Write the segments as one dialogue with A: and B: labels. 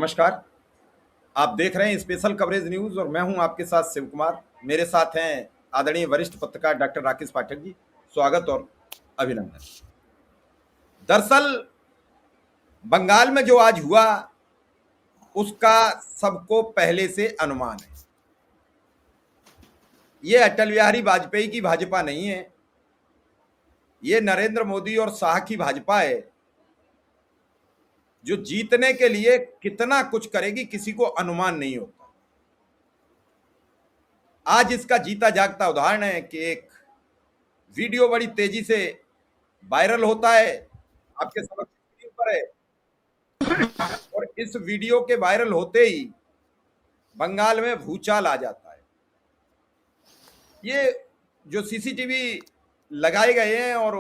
A: नमस्कार। आप देख रहे हैं स्पेशल कवरेज न्यूज और मैं हूं आपके साथ शिव कुमार। मेरे साथ हैं आदरणीय वरिष्ठ पत्रकार डॉक्टर राकेश पाठक जी। स्वागत और अभिनंदन। दरअसल बंगाल में जो आज हुआ उसका सबको पहले से अनुमान है। ये अटल बिहारी वाजपेयी की भाजपा नहीं है, ये नरेंद्र मोदी और शाह की भाजपा है जो जीतने के लिए कितना कुछ करेगी किसी को अनुमान नहीं होता। आज इसका जीता जागता उदाहरण है कि एक वीडियो बड़ी तेजी से वायरल होता है, आपके समक्ष स्क्रीन पर है, और इस वीडियो के वायरल होते ही बंगाल में भूचाल आ जाता है। ये जो सीसीटीवी लगाए गए हैं और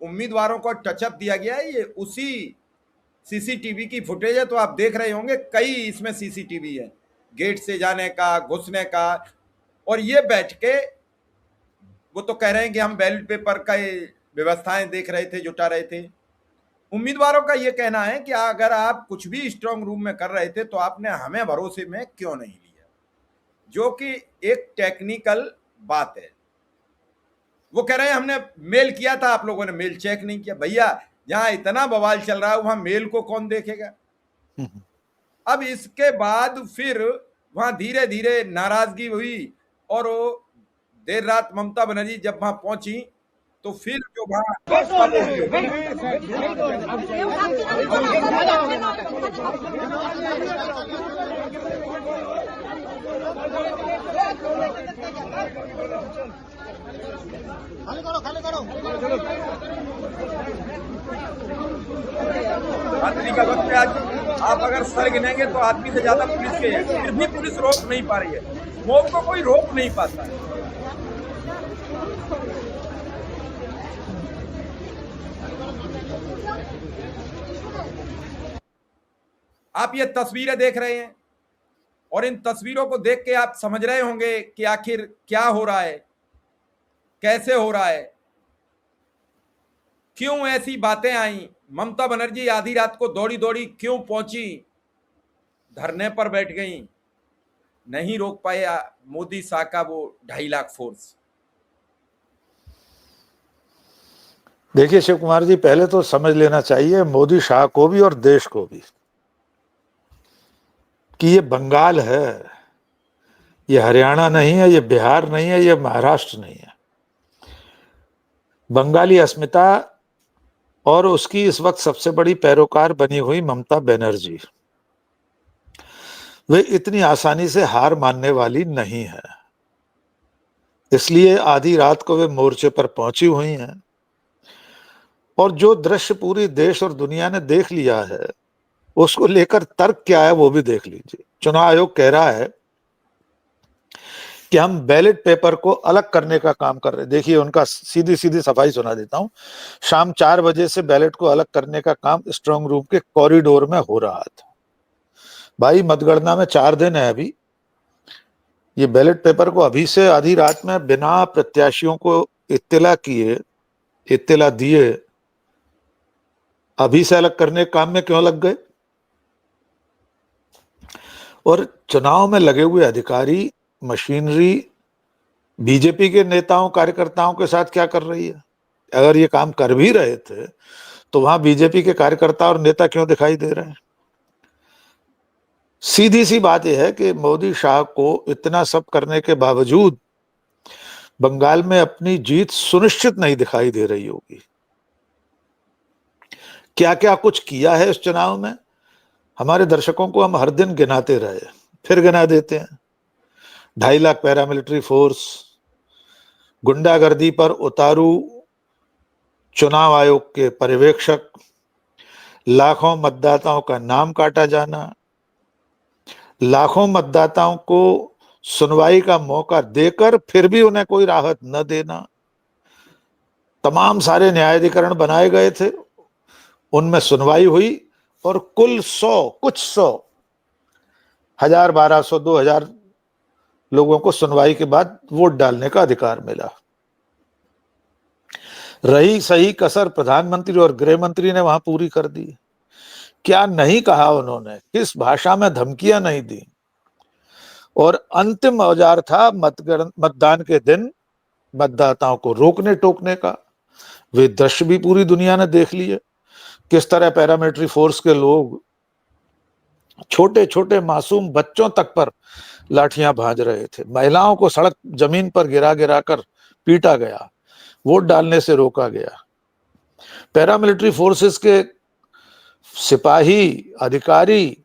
A: उम्मीदवारों को टचअप दिया गया है, ये उसी सीसीटीवी की फुटेज है। तो आप देख रहे होंगे कई इसमें सीसीटीवी है, गेट से जाने का, घुसने का, और ये बैठ के वो तो कह रहे हैं कि हम बैलेट पेपर का व्यवस्थाएं देख रहे थे, जुटा रहे थे। उम्मीदवारों का ये कहना है कि अगर आप कुछ भी स्ट्रांग रूम में कर रहे थे तो आपने हमें भरोसे में क्यों नहीं लिया, जो कि एक टेक्निकल बात है। वो कह रहे हैं हमने मेल किया था, आप लोगों ने मेल चेक नहीं किया। भैया, जहां इतना बवाल चल रहा है वहां मेल को कौन देखेगा। अब इसके बाद फिर वहां धीरे धीरे नाराजगी हुई और देर रात ममता बनर्जी जब वहां पहुंची तो फिर जो रात्रि का वक्त है। आज आप अगर सर गिनेंगे तो आदमी से ज्यादा पुलिस के हैं, फिर भी पुलिस रोक नहीं पा रही है। मौत को कोई रोक नहीं पाता है। आप ये तस्वीरें देख रहे हैं और इन तस्वीरों को देख के आप समझ रहे होंगे कि आखिर क्या हो रहा है, कैसे हो रहा है, क्यों ऐसी बातें आई। ममता बनर्जी आधी रात को दौड़ी दौड़ी क्यों पहुंची, धरने पर बैठ गई, नहीं रोक पाया मोदी शाह का वो 2.5 लाख फोर्स।
B: देखिए शिव कुमार जी, पहले तो समझ लेना चाहिए मोदी शाह को भी और देश को भी कि ये बंगाल है, ये हरियाणा नहीं है, ये बिहार नहीं है, ये महाराष्ट्र नहीं है। बंगाली अस्मिता और उसकी इस वक्त सबसे बड़ी पैरोकार बनी हुई ममता बनर्जी, वे इतनी आसानी से हार मानने वाली नहीं है। इसलिए आधी रात को वे मोर्चे पर पहुंची हुई हैं और जो दृश्य पूरी देश और दुनिया ने देख लिया है उसको लेकर तर्क क्या है वो भी देख लीजिए। चुनाव आयोग कह रहा है कि हम बैलेट पेपर को अलग करने का काम कर रहे हैं। देखिए उनका सीधी सीधी सफाई सुना देता हूं। शाम 4 बजे से बैलेट को अलग करने का काम स्ट्रांग रूम के कॉरिडोर में हो रहा था। भाई, मतगणना में 4 दिन है अभी। ये बैलेट पेपर को अभी से आधी रात में बिना प्रत्याशियों को इत्तला दिए अभी से अलग करने के काम में क्यों लग गए। और चुनाव में लगे हुए अधिकारी, मशीनरी बीजेपी के नेताओं कार्यकर्ताओं के साथ क्या कर रही है। अगर ये काम कर भी रहे थे तो वहां बीजेपी के कार्यकर्ता और नेता क्यों दिखाई दे रहे हैं। सीधी सी बात यह है कि मोदी शाह को इतना सब करने के बावजूद बंगाल में अपनी जीत सुनिश्चित नहीं दिखाई दे रही होगी। क्या क्या कुछ किया है इस चुनाव में, हमारे दर्शकों को हम हर दिन गिनाते रहे, फिर गिना देते हैं। 2.5 लाख पैरामिलिट्री फोर्स, गुंडागर्दी पर उतारू चुनाव आयोग के पर्यवेक्षक, लाखों मतदाताओं का नाम काटा जाना, लाखों मतदाताओं को सुनवाई का मौका देकर फिर भी उन्हें कोई राहत न देना। तमाम सारे न्यायाधिकरण बनाए गए थे, उनमें सुनवाई हुई और कुल 100 1000, 1200, 2000 लोगों को सुनवाई के बाद वोट डालने का अधिकार मिला। रही सही कसर प्रधानमंत्री और गृह मंत्री ने वहां पूरी कर दी। क्या नहीं कहा उन्होंने, किस भाषा में धमकियां नहीं दी। और अंतिम औजार था मतदान के दिन मतदाताओं को रोकने टोकने का। वे दृश्य भी पूरी दुनिया ने देख लिए, किस तरह पैरामिलिट्री फोर्स के लोग छोटे छोटे मासूम बच्चों तक पर लाठियां भांज रहे थे। महिलाओं को सड़क जमीन पर गिरा गिरा कर पीटा गया, वोट डालने से रोका गया। पैरामिलिट्री फोर्सेस के सिपाही, अधिकारी,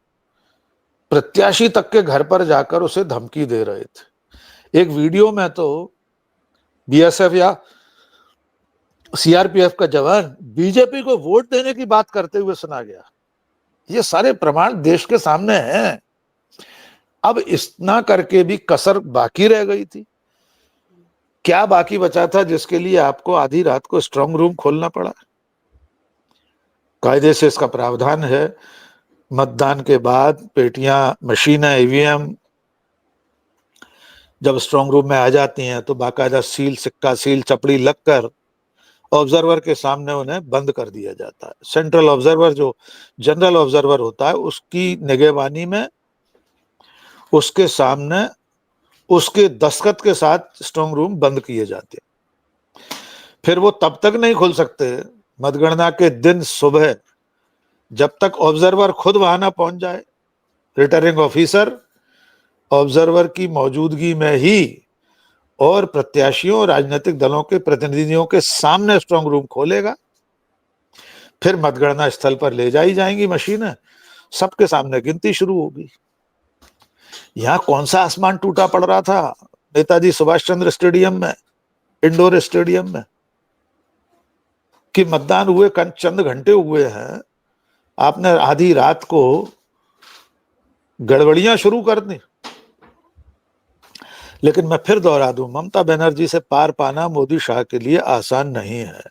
B: प्रत्याशी तक के घर पर जाकर उसे धमकी दे रहे थे। एक वीडियो में तो बीएसएफ या सीआरपीएफ का जवान बीजेपी को वोट देने की बात करते हुए सुना गया। ये सारे प्रमाण देश के सामने हैं। अब इतना करके भी कसर बाकी रह गई थी। क्या बाकी बचा था जिसके लिए आपको आधी रात को स्ट्रांग रूम खोलना पड़ा? कायदे से इसका प्रावधान है, मतदान के बाद पेटियां, मशीनें, ईवीएम जब स्ट्रांग रूम में आ जाती हैं तो बाकायदा सील, सिक्का, सील, चपड़ी लगकर ऑब्जर्वर के सामने उन्हें बंद कर दिया जाता है। सेंट्रल ऑब्जर्वर, जो जनरल ऑब्जर्वर होता है, उसकी निगरानी में उसके सामने उसके दस्तखत के साथ स्ट्रांग रूम बंद किए जाते हैं। फिर वो तब तक नहीं खुल सकते मतगणना के दिन सुबह, जब तक ऑब्जर्वर खुद वहां ना पहुंच जाए। रिटर्निंग ऑफिसर ऑब्जर्वर की मौजूदगी में ही और प्रत्याशियों, राजनीतिक दलों के प्रतिनिधियों के सामने स्ट्रांग रूम खोलेगा। फिर मतगणना स्थल पर ले जाई जाएंगी मशीनें, सबके सामने गिनती शुरू होगी। यहां कौन सा आसमान टूटा पड़ रहा था? नेताजी सुभाष चंद्र स्टेडियम में, इंडोर स्टेडियम में, कि मतदान हुए चंद घंटे हुए हैं, आपने आधी रात को गड़बड़ियां शुरू कर दी। लेकिन मैं फिर दोहरा दूं, ममता बनर्जी से पार पाना मोदी शाह के लिए आसान नहीं है।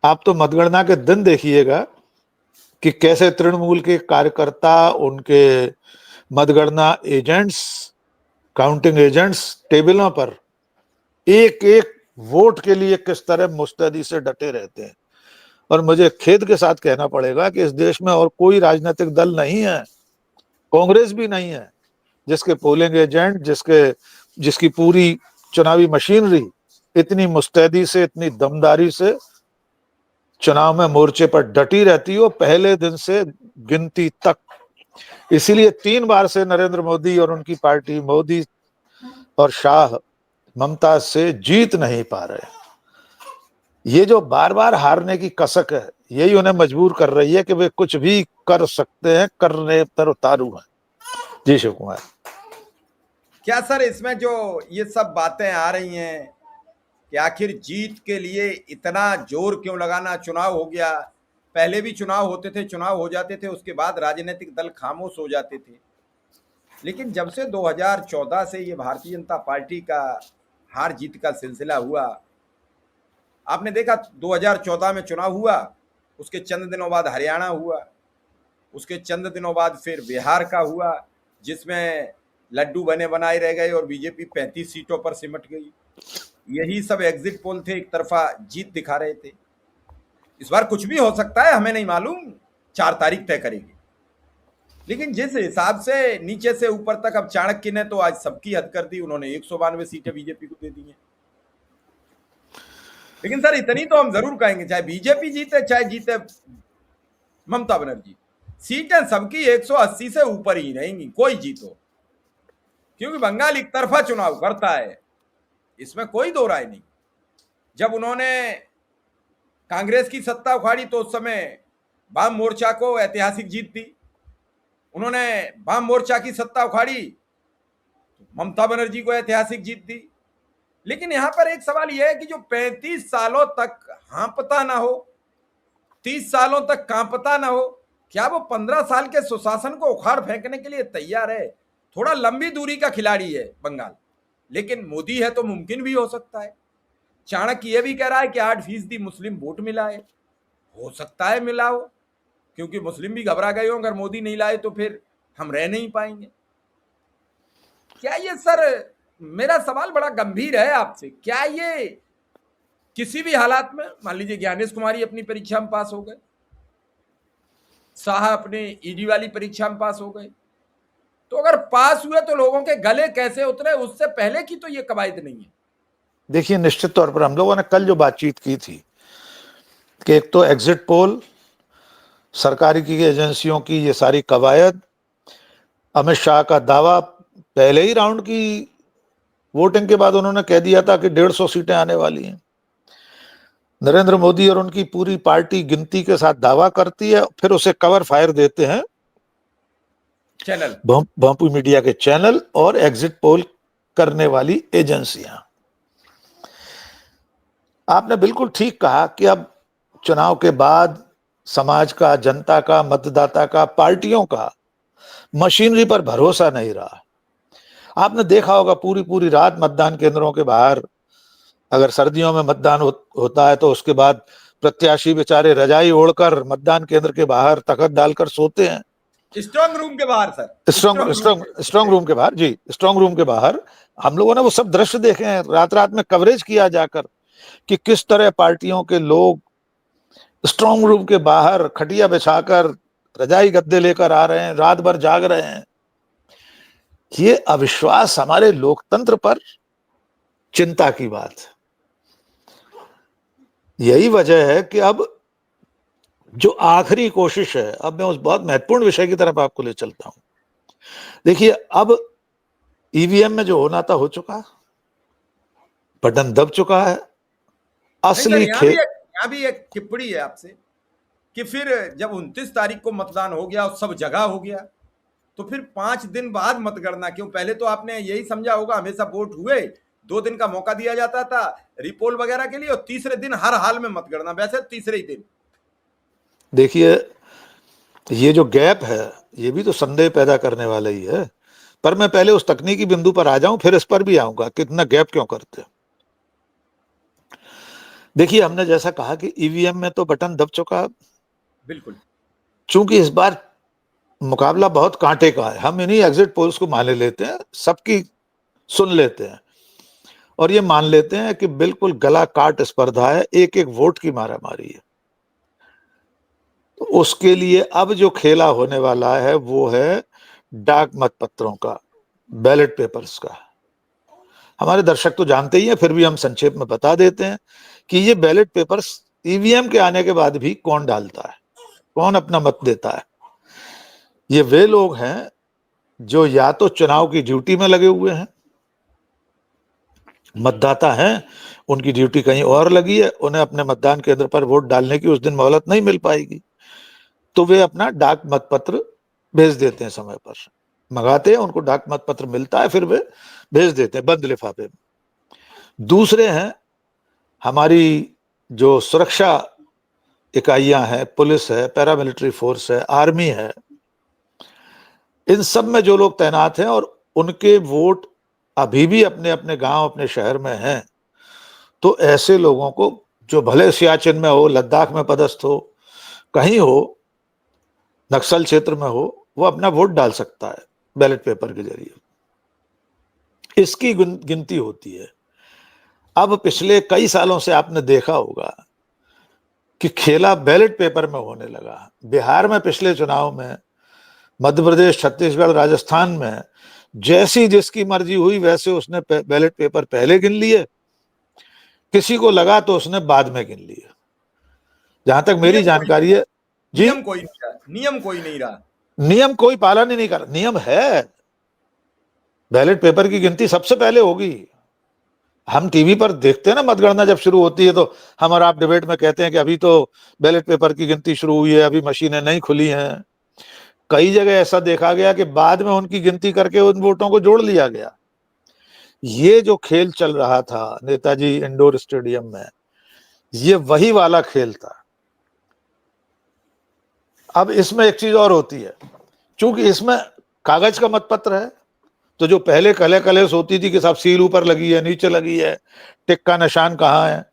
B: आप तो मतगणना के दिन देखिएगा कि कैसे तृणमूल के कार्यकर्ता, उनके मतगणना एजेंट्स, काउंटिंग एजेंट्स टेबलों पर एक एक वोट के लिए किस तरह मुस्तैदी से डटे रहते हैं। और मुझे खेद के साथ कहना पड़ेगा कि इस देश में और कोई राजनीतिक दल नहीं है, कांग्रेस भी नहीं है, जिसके पोलिंग एजेंट, जिसकी पूरी चुनावी मशीनरी इतनी मुस्तैदी से, इतनी दमदारी से चुनाव में मोर्चे पर डटी रहती हो, पहले दिन से गिनती तक। इसीलिए 3 बार से नरेंद्र मोदी और उनकी पार्टी, मोदी और शाह, ममता से जीत नहीं पा रहे। ये जो बार बार हारने की कसक है, यही उन्हें मजबूर कर रही है कि वे कुछ भी कर सकते हैं, करने पर उतारू हैं। जी शिव कुमार।
A: क्या सर इसमें जो ये सब बातें आ रही हैं कि आखिर जीत के लिए इतना जोर क्यों लगाना? चुनाव हो गया, पहले भी चुनाव होते थे, चुनाव हो जाते थे, उसके बाद राजनीतिक दल खामोश हो जाते थे। लेकिन जब से 2014 से ये भारतीय जनता पार्टी का हार जीत का सिलसिला हुआ, आपने देखा 2014 में चुनाव हुआ, उसके चंद दिनों बाद हरियाणा हुआ, उसके चंद दिनों बाद फिर बिहार का हुआ, जिसमें लड्डू बने बनाए रह गए और बीजेपी 35 सीटों पर सिमट गई। यही सब एग्जिट पोल थे, एक तरफा जीत दिखा रहे थे। इस बार कुछ भी हो सकता है, हमें नहीं मालूम, 4 तारीख तय करेगी। लेकिन जिस हिसाब से नीचे से ऊपर तक अब चाणक्य ने तो आज सबकी हद कर दी, उन्होंने 192 सीटें बीजेपी को दे दी हैं। लेकिन सर इतनी तो हम जरूर कहेंगे, चाहे बीजेपी जीते चाहे जीते ममता बनर्जी, सीटें सबकी 180 से ऊपर ही रहेंगी, कोई जीतो। क्योंकि बंगाल एक तरफा चुनाव करता है, इसमें कोई दो राय नहीं। जब उन्होंने कांग्रेस की सत्ता उखाड़ी तो उस समय वाम मोर्चा को ऐतिहासिक जीत दी। उन्होंने वाम मोर्चा की सत्ता उखाड़ी तो ममता बनर्जी को ऐतिहासिक जीत दी। लेकिन यहां पर एक सवाल यह है कि जो 35 सालों तक हाँपता ना हो, 30 सालों तक कांपता ना हो, क्या वो 15 साल के सुशासन को उखाड़ फेंकने के लिए तैयार है? थोड़ा लंबी दूरी का खिलाड़ी है बंगाल, लेकिन मोदी है तो मुमकिन भी हो सकता है। चाणक्य यह भी कह रहा है कि 8% मुस्लिम वोट मिला है, हो सकता है मिला हो, क्योंकि मुस्लिम भी घबरा गए हो, अगर मोदी नहीं लाए तो फिर हम रह नहीं पाएंगे। क्या ये सर, मेरा सवाल बड़ा गंभीर है आपसे, क्या ये किसी भी हालात में, मान लीजिए ज्ञानेश कुमारी अपनी परीक्षा में पास हो गए, शाह अपने ईडी वाली परीक्षा में पास हो गए। तो अगर पास हुए तो लोगों के गले कैसे उतरे, उससे पहले की तो ये कवायद नहीं है।
B: देखिए, निश्चित तौर पर हम लोगों ने कल जो बातचीत की थी कि एक तो एग्जिट पोल, सरकारी की एजेंसियों की ये सारी कवायद, अमित शाह का दावा, पहले ही राउंड की वोटिंग के बाद उन्होंने कह दिया था कि 150 सीटें आने वाली हैं। नरेंद्र मोदी और उनकी पूरी पार्टी गिनती के साथ दावा करती है, फिर उसे कवर फायर देते हैं
A: चैनल
B: भोंपू मीडिया के चैनल और एग्जिट पोल करने वाली एजेंसियां। आपने बिल्कुल ठीक कहा कि अब चुनाव के बाद समाज का, जनता का, मतदाता का, पार्टियों का मशीनरी पर भरोसा नहीं रहा। आपने देखा होगा पूरी पूरी रात मतदान केंद्रों के बाहर, अगर सर्दियों में मतदान होता है तो उसके बाद प्रत्याशी बेचारे रजाई ओढ़कर मतदान केंद्र के बाहर तखत डालकर सोते हैं।
A: स्ट्रांग रूम के बाहर सर,
B: स्ट्रांग रूम के बाहर, जी, स्ट्रांग रूम के बाहर हम लोगों ने वो सब दृश्य देखे हैं। रात रात में कवरेज किया जाकर कि किस तरह पार्टियों के लोग स्ट्रांग रूम के बाहर खटिया बिछाकर रजाई गद्दे लेकर आ रहे हैं, रात भर जाग रहे हैं। ये अविश्वास हमारे लोकतंत्र पर चिंता की बात है। यही वजह है कि अब जो आखिरी कोशिश है, अब मैं उस बहुत महत्वपूर्ण विषय की तरफ आपको ले चलता हूं। देखिए, अब ईवीएम में जो होना था हो चुका, बटन दब चुका है। असली खेल,
A: यहाँ भी एक टिप्पणी है आपसे कि फिर जब 29 तारीख को मतदान हो गया और सब जगह हो गया, तो फिर 5 दिन बाद मतगणना क्यों? पहले तो आपने यही समझा होगा हमेशा वोट हुए 2 दिन का मौका दिया जाता था रिपोल वगैरह के लिए, और तीसरे दिन हर हाल में मतगणना, वैसे तीसरे ही दिन।
B: देखिए, ये जो गैप है ये भी तो संदेह पैदा करने वाला ही है। पर मैं पहले उस तकनीकी बिंदु पर आ जाऊं, फिर इस पर भी आऊंगा कि इतना गैप क्यों करते। देखिए, हमने जैसा कहा कि ईवीएम में तो बटन दब चुका।
A: बिल्कुल,
B: चूंकि इस बार मुकाबला बहुत कांटे का है, हम इन्हीं एग्जिट पोल्स को मान लेते हैं, सबकी सुन लेते हैं और ये मान लेते हैं कि बिल्कुल गला काट स्पर्धा है, एक एक वोट की मारामारी है। तो उसके लिए अब जो खेला होने वाला है वो है डाक मतपत्रों का, बैलेट पेपर्स का। हमारे दर्शक तो जानते ही हैं, फिर भी हम संक्षेप में बता देते हैं कि ये बैलेट पेपर्स ईवीएम के आने के बाद भी कौन डालता है, कौन अपना मत देता है। ये वे लोग हैं जो या तो चुनाव की ड्यूटी में लगे हुए हैं, मतदाता हैं, उनकी ड्यूटी कहीं और लगी है, उन्हें अपने मतदान केंद्र पर वोट डालने की उस दिन मोहलत नहीं मिल पाएगी, तो वे अपना डाक मतपत्र भेज देते हैं, समय पर मंगाते हैं, उनको डाक मतपत्र मिलता है, फिर वे भेज देते हैं बंद लिफाफे में। दूसरे हैं हमारी जो सुरक्षा इकाइयां हैं, पुलिस है, पैरामिलिट्री फोर्स है, आर्मी है, इन सब में जो लोग तैनात हैं और उनके वोट अभी भी अपने अपने गांव, अपने शहर में हैं, तो ऐसे लोगों को, जो भले सियाचिन में हो, लद्दाख में पदस्थ हो, कहीं हो, नक्सल क्षेत्र में हो, वो अपना वोट डाल सकता है बैलेट पेपर के जरिए। इसकी गिनती होती है। अब पिछले कई सालों से आपने देखा होगा कि खेला बैलेट पेपर में होने लगा। बिहार में पिछले चुनाव में, मध्य प्रदेश, छत्तीसगढ़, राजस्थान में जैसी जिसकी मर्जी हुई वैसे उसने बैलेट पेपर पहले गिन लिए, किसी को लगा तो उसने बाद में गिन लिए। जहां तक मेरी जानकारी है जी,
A: नियम कोई नहीं रहा,
B: नियम कोई पालन ही नहीं कर। नियम है, बैलेट पेपर की गिनती सबसे पहले होगी। हम टीवी पर देखते हैं ना, मतगणना जब शुरू होती है तो हम और आप डिबेट में कहते हैं कि अभी तो बैलेट पेपर की गिनती शुरू हुई है, अभी मशीनें नहीं खुली हैं। कई जगह ऐसा देखा गया कि बाद में उनकी गिनती करके उन वोटों को जोड़ लिया गया। ये जो खेल चल रहा था नेताजी इंडोर स्टेडियम में, ये वही वाला खेल था। अब इसमें एक चीज और होती है, चूंकि इसमें कागज का मतपत्र है, तो जो पहले कले कलेस होती थी कि सब सील ऊपर लगी है, नीचे लगी है, टिक का निशान कहाँ है,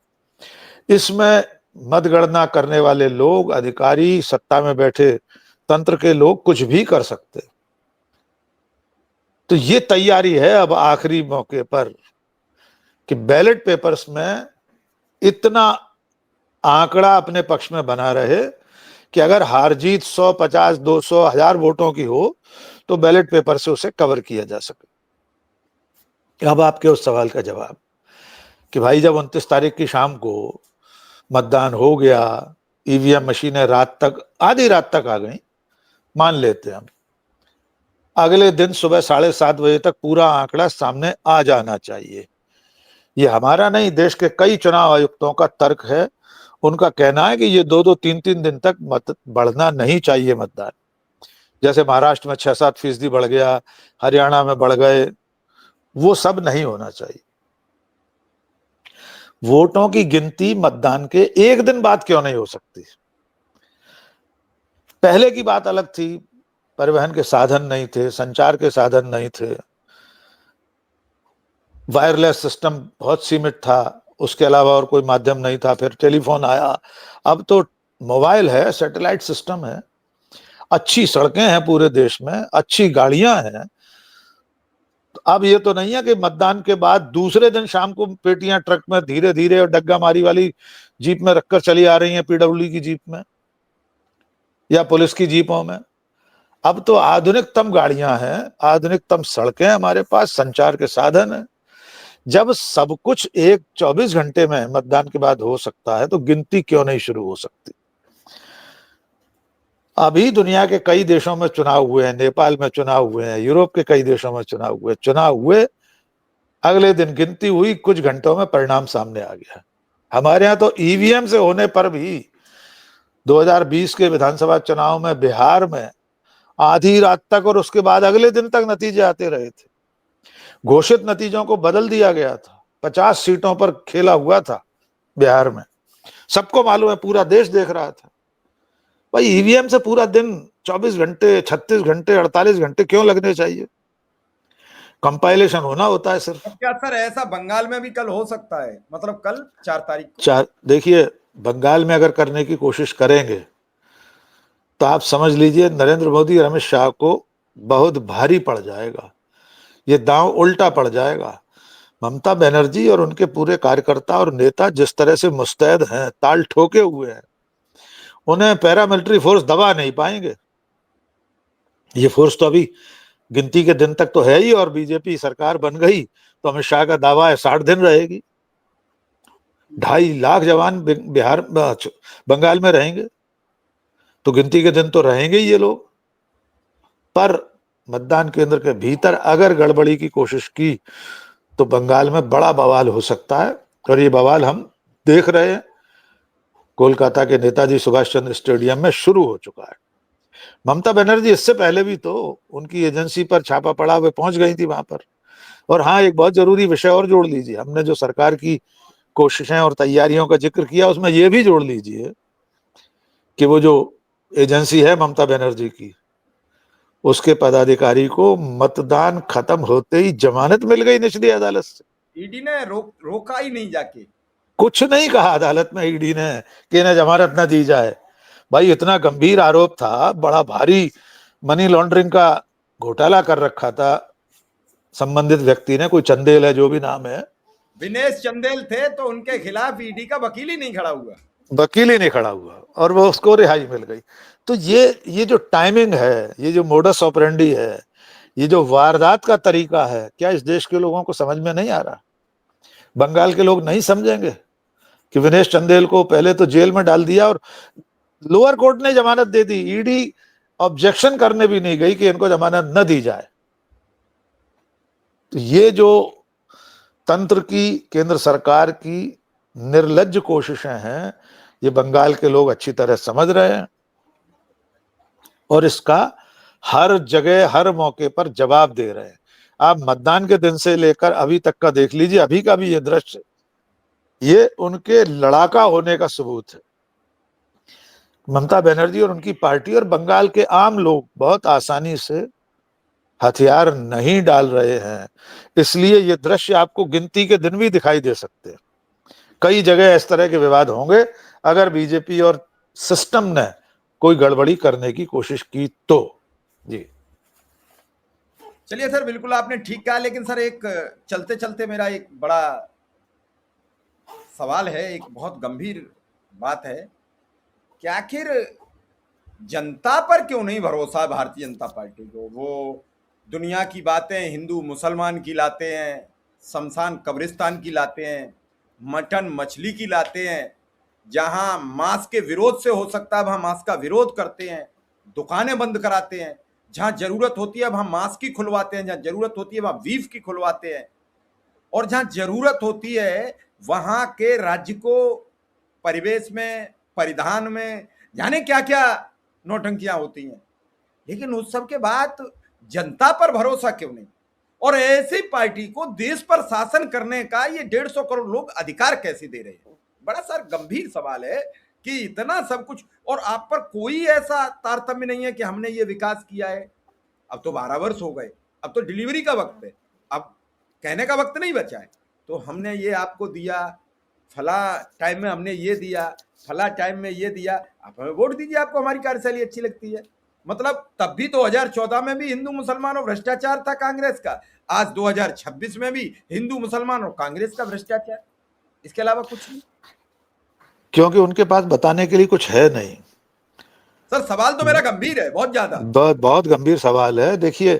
B: इसमें मतगणना करने वाले लोग, अधिकारी, सत्ता में बैठे तंत्र के लोग कुछ भी कर सकते। तो ये तैयारी है अब आखिरी मौके पर कि बैलेट पेपर्स में इतना आंकड़ा अपने पक्ष में बना रहे कि अगर हार जीत 100, 50, 200, 1000 वोटों की हो तो बैलेट पेपर से उसे कवर किया जा सके। अब आपके उस सवाल का जवाब कि भाई जब 29 तारीख की शाम को मतदान हो गया, ईवीएम मशीनें रात तक, आधी रात तक आ गई, मान लेते हैं हम, अगले दिन सुबह 7:30 बजे तक पूरा आंकड़ा सामने आ जाना चाहिए। ये हमारा नहीं, देश के कई चुनाव आयुक्तों का तर्क है। उनका कहना है कि ये 2-2, 3-3 दिन तक मत बढ़ना नहीं चाहिए मतदान। जैसे महाराष्ट्र में 6-7% बढ़ गया, हरियाणा में बढ़ गए, वो सब नहीं होना चाहिए। वोटों की गिनती मतदान के एक दिन बाद क्यों नहीं हो सकती? पहले की बात अलग थी, परिवहन के साधन नहीं थे, संचार के साधन नहीं थे, वायरलेस सिस्टम बहुत सीमित था, उसके अलावा और कोई माध्यम नहीं था, फिर टेलीफोन आया, अब तो मोबाइल है, सैटेलाइट सिस्टम है, अच्छी सड़कें हैं पूरे देश में, अच्छी गाड़ियां हैं। अब ये तो नहीं है कि मतदान के बाद दूसरे दिन शाम को पेटियां ट्रक में धीरे धीरे और डग्गा मारी वाली जीप में रखकर चली आ रही हैं, पीडब्ल्यू की जीप में या पुलिस की जीपों में। अब तो आधुनिकतम गाड़ियां हैं, आधुनिकतम सड़कें हमारे पास, संचार के साधन है। जब सब कुछ एक 24 घंटे में मतदान के बाद हो सकता है तो गिनती क्यों नहीं शुरू हो सकती? अभी दुनिया के कई देशों में चुनाव हुए हैं, नेपाल में चुनाव हुए हैं, यूरोप के कई देशों में चुनाव हुए, अगले दिन गिनती हुई, कुछ घंटों में परिणाम सामने आ गया। हमारे यहाँ तो ईवीएम से होने पर भी 2020 के विधानसभा चुनाव में बिहार में आधी रात तक और उसके बाद अगले दिन तक नतीजे आते रहे थे। घोषित नतीजों को बदल दिया गया था। 50 सीटों पर खेला हुआ था बिहार में, सबको मालूम है, पूरा देश देख रहा था। भाई ईवीएम से पूरा दिन, 24 घंटे, 36 घंटे, 48 घंटे क्यों लगने चाहिए? कंपाइलेशन होना होता है सिर्फ।
A: अब क्या सर ऐसा बंगाल में भी कल हो सकता है, मतलब कल 4 तारीख को?
B: चार, देखिए, बंगाल में अगर करने की कोशिश करेंगे तो आप समझ लीजिए नरेंद्र मोदी और अमित शाह को बहुत भारी पड़ जाएगा, ये दांव उल्टा पड़ जाएगा। ममता बनर्जी और उनके पूरे कार्यकर्ता और नेता जिस तरह से मुस्तैद हैं, ताल ठोके हुए हैं, उन्हें पैरामिलिट्री फोर्स दबा नहीं पाएंगे। ये फोर्स तो अभी गिनती के दिन तक तो है ही, और बीजेपी सरकार बन गई तो अमित शाह का दावा है 60 दिन रहेगी। 2.5 लाख जवान बिहार बंगाल में रहेंगे, तो गिनती के दिन तो रहेंगे ही ये लोग। पर मतदान केंद्र के भीतर अगर गड़बड़ी की कोशिश की तो बंगाल में बड़ा बवाल हो सकता है, और ये बवाल हम देख रहे हैं। कोलकाता के नेताजी सुभाष चंद्र स्टेडियम में शुरू हो चुका है। ममता बनर्जी इससे पहले भी तो उनकी एजेंसी पर छापा पड़ा, वे पहुंच गई थी वहां पर। और हाँ, एक बहुत जरूरी विषय और जोड़ लीजिए, हमने जो सरकार की कोशिशें और तैयारियों का जिक्र किया उसमें यह भी जोड़ लीजिए कि वो जो एजेंसी है ममता बनर्जी की, उसके पदाधिकारी को मतदान खत्म होते ही जमानत मिल गई निचली अदालत से।
A: ईडी ने रोका ही नहीं जाके,
B: कुछ नहीं कहा अदालत में ईडी ने कि इन्हें जमानत न दी जाए। भाई इतना गंभीर आरोप था, बड़ा भारी मनी लॉन्ड्रिंग का घोटाला कर रखा था संबंधित व्यक्ति ने, कोई चंदेल है जो भी नाम है,
A: विनेश चंदेल थे, तो उनके खिलाफ ईडी का वकील ही नहीं खड़ा हुआ,
B: वकील ही नहीं खड़ा हुआ, और वो उसको रिहाई मिल गई। तो ये जो टाइमिंग है, ये जो मोडस ऑपरेंडी है, ये जो वारदात का तरीका है, क्या इस देश के लोगों को समझ में नहीं आ रहा? बंगाल के लोग नहीं समझेंगे कि विनेश चंदेल को पहले तो जेल में डाल दिया और लोअर कोर्ट ने जमानत दे दी, ईडी ऑब्जेक्शन करने भी नहीं गई कि इनको जमानत न दी जाए। तो ये जो तंत्र की, केंद्र सरकार की निर्लज्ज कोशिशें हैं, ये बंगाल के लोग अच्छी तरह समझ रहे हैं, और इसका हर जगह हर मौके पर जवाब दे रहे हैं। आप मतदान के दिन से लेकर अभी तक का देख लीजिए, अभी का भी ये दृश्य, ये उनके लड़ाका होने का सबूत है। ममता बनर्जी और उनकी पार्टी और बंगाल के आम लोग बहुत आसानी से हथियार नहीं डाल रहे हैं, इसलिए ये दृश्य आपको गिनती के दिन भी दिखाई दे सकते हैं। कई जगह इस तरह के विवाद होंगे अगर बीजेपी और सिस्टम ने कोई गड़बड़ी करने की कोशिश की तो। जी
A: चलिए सर, बिल्कुल आपने ठीक कहा, लेकिन सर एक चलते चलते मेरा एक बड़ा सवाल है, एक बहुत गंभीर बात है कि आखिर जनता पर क्यों नहीं भरोसा है भारतीय जनता पार्टी को? वो दुनिया की बातें हिंदू मुसलमान की लाते हैं, शमशान कब्रिस्तान की लाते हैं, मटन मछली की लाते हैं। जहां मांस के विरोध से हो सकता है वहां मांस का विरोध करते हैं, दुकानें बंद कराते हैं। जहां जरूरत होती है वहां मांस की खुलवाते हैं, जहां जरूरत होती है वहां बीफ की खुलवाते हैं, और जहां जरूरत होती है वहां के राज्य को परिवेश में, परिधान में, जाने क्या क्या नौटंकियां होती हैं। लेकिन उस सब के बाद जनता पर भरोसा क्यों नहीं? और ऐसी पार्टी को देश पर शासन करने का ये 150 करोड़ लोग अधिकार कैसे दे रहे हैं? बड़ा सर गंभीर सवाल है कि इतना सब कुछ और आप पर कोई ऐसा तारतम्य नहीं है कि हमने ये विकास किया है। अब तो 12 वर्ष हो गए, अब तो डिलीवरी का वक्त है, अब कहने का वक्त नहीं बचा है। तो हमने ये आपको दिया, फला टाइम में हमने ये दिया, फला टाइम में ये दिया, आप हमें वोट दीजिए, आपको हमारी कार्यशैली अच्छी लगती है। मतलब तब भी 2014 में भी हिंदू मुसलमान और भ्रष्टाचार था कांग्रेस का, आज 2026 में भी हिंदू मुसलमान और कांग्रेस का भ्रष्टाचार, इसके अलावा कुछ नहीं।
B: क्योंकि उनके पास बताने के लिए कुछ है नहीं।
A: सर सवाल तो मेरा गंभीर है, बहुत ज्यादा।
B: बहुत बहुत गंभीर सवाल है। देखिए,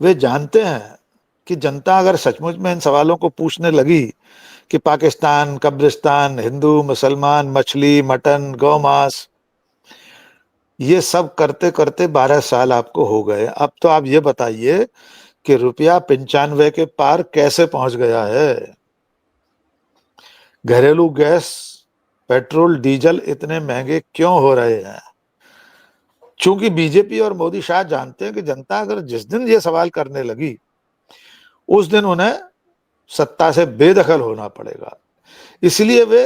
B: वे जानते हैं कि जनता अगर सचमुच में इन सवालों को पूछने लगी कि पाकिस्तान, कब्रिस्तान, हिंदू, मुसलमान, मछली, मटन, गौमांस, ये सब करते करते 12 साल आपको हो गए। अब तो आप ये बताइए कि रुपया 95 के पार कैसे पहुंच गया है? घरेलू गैस, पेट्रोल, डीजल इतने महंगे क्यों हो रहे हैं? चूंकि बीजेपी और मोदी शायद जानते हैं कि जनता अगर जिस दिन ये सवाल करने लगी उस दिन उन्हें सत्ता से बेदखल होना पड़ेगा। इसलिए वे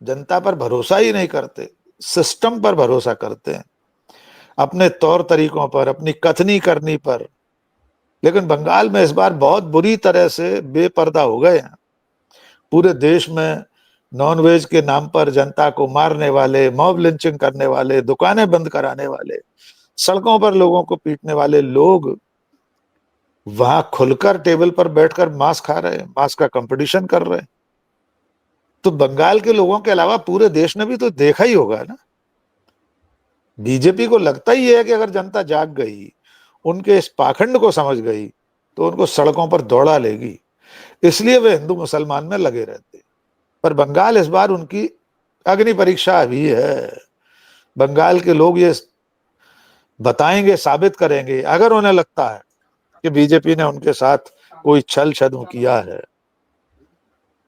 B: जनता पर भरोसा ही नहीं करते, सिस्टम पर भरोसा करते हैं, अपने तौर तरीकों पर, अपनी कथनी करनी पर। लेकिन बंगाल में इस बार बहुत बुरी तरह से बेपर्दा हो गए हैं। पूरे देश में नॉनवेज के नाम पर जनता को मारने वाले, मॉब लिंचिंग करने वाले, दुकानें बंद कराने वाले, सड़कों पर लोगों को पीटने वाले लोग वहां खुलकर टेबल पर बैठकर मांस खा रहे हैं, मांस का कंपटीशन कर रहे हैं। तो बंगाल के लोगों के अलावा पूरे देश ने भी तो देखा ही होगा ना। बीजेपी को लगता ही है कि अगर जनता जाग गई, उनके इस पाखंड को समझ गई, तो उनको सड़कों पर दौड़ा लेगी। इसलिए वे हिंदू मुसलमान में लगे रहते। पर बंगाल इस बार उनकी अग्नि परीक्षा भी है। बंगाल के लोग ये बताएंगे, साबित करेंगे। अगर उन्हें लगता है कि बीजेपी ने उनके साथ कोई छल छद्म किया है,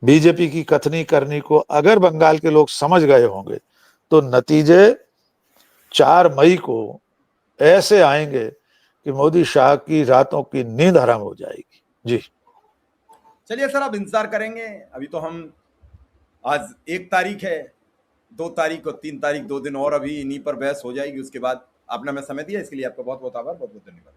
B: बीजेपी की कथनी करनी को अगर बंगाल के लोग समझ गए होंगे, तो नतीजे 4 मई को ऐसे आएंगे कि मोदी शाह की रातों की नींद हराम हो जाएगी। जी
A: चलिए सर, अब इंतजार करेंगे। अभी तो हम आज 1 तारीख है, 2 तारीख और 3 तारीख, 2 दिन और अभी इन्हीं पर बहस हो जाएगी। उसके बाद आपने हमें समय दिया, इसके लिए आपका बहुत बहुत आभार, बहुत बहुत धन्यवाद।